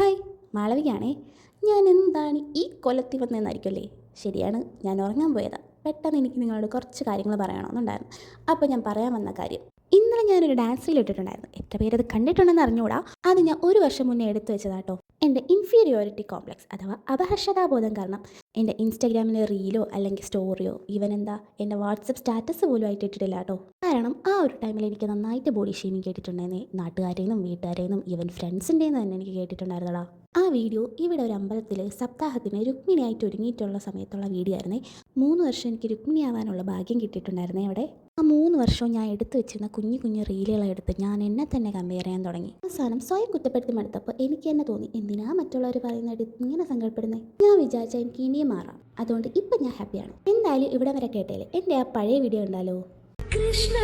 Hi, മാളവികയാണേ. ഞാൻ എന്താണ് ഈ കൊലത്തി വന്നതെന്നായിരിക്കുമല്ലേ? ശരിയാണ്, ഞാൻ ഉറങ്ങാൻ പോയതാണ്. പെട്ടെന്ന് എനിക്ക് നിങ്ങളോട് കുറച്ച് കാര്യങ്ങൾ പറയണമെന്നുണ്ടായിരുന്നു. അപ്പോൾ ഞാൻ പറയാൻ വന്ന കാര്യം, ഇന്നലെ ഞാനൊരു ഡാൻസ് റീൽ ഇട്ടിട്ടുണ്ടായിരുന്നു. എത്ര പേരത് കണ്ടിട്ടുണ്ടെന്ന് അറിഞ്ഞുകൂടാ. അത് ഞാൻ ഒരു വർഷം മുന്നേ എടുത്തു വെച്ചതാട്ടോ. എൻ്റെ ഇൻഫീരിയോറിറ്റി കോംപ്ലക്സ് അഥവാ അപഹർഷതാബോധം കാരണം എൻ്റെ ഇൻസ്റ്റാഗ്രാമിലെ റീലോ അല്ലെങ്കിൽ സ്റ്റോറിയോ ഈവൻ എന്താ എൻ്റെ വാട്സപ്പ് സ്റ്റാറ്റസ് പോലും ആയിട്ട് ഇട്ടിട്ടില്ല കേട്ടോ. കാരണം ആ ഒരു ടൈമിൽ എനിക്ക് നന്നായിട്ട് ബോഡി ഷേമിങ് കേട്ടിട്ടുണ്ടായിരുന്നേ. നാട്ടുകാരിൽ നിന്നും വീട്ടുകാരിൽ നിന്നും ഈവൻ ഫ്രണ്ട്സിൻ്റെ തന്നെ എനിക്ക് കേട്ടിട്ടുണ്ടായിരുന്നടാ. ആ വീഡിയോ ഇവിടെ ഒരു അമ്പലത്തിൽ സപ്താഹത്തിന് രുക്മിണിയായിട്ട് ഒരുങ്ങിയിട്ടുള്ള സമയത്തുള്ള വീഡിയോ ആയിരുന്നേ. 3 വർഷം എനിക്ക് രുക്മിണി ആവാനുള്ള ഭാഗ്യം കിട്ടിയിട്ടുണ്ടായിരുന്നേ അവിടെ. ആ 3 വർഷവും ഞാൻ എടുത്തു വെച്ചിരുന്ന കുഞ്ഞു കുഞ്ഞു റീലുകളെടുത്ത് ഞാൻ എന്നെ തന്നെ കമ്പയർ ചെയ്യാൻ തുടങ്ങി. അവസാനം സ്വയം കുറ്റപ്പെടുത്തി മടുത്തപ്പോൾ എനിക്ക് തന്നെ തോന്നി, എന്തിനാ മറ്റുള്ളവർ പറയുന്നത് ഇങ്ങനെ സങ്കടപ്പെടുന്നത്? ഞാൻ വിചാരിച്ചാൽ എനിക്ക് ഇനിയും മാറാം. അതുകൊണ്ട് ഇപ്പം ഞാൻ ഹാപ്പിയാണ്. എന്തായാലും ഇവിടെ വരെ കേട്ടേലേ എൻ്റെ ആ പഴയ വീഡിയോ ഉണ്ടല്ലോ. കൃഷ്ണ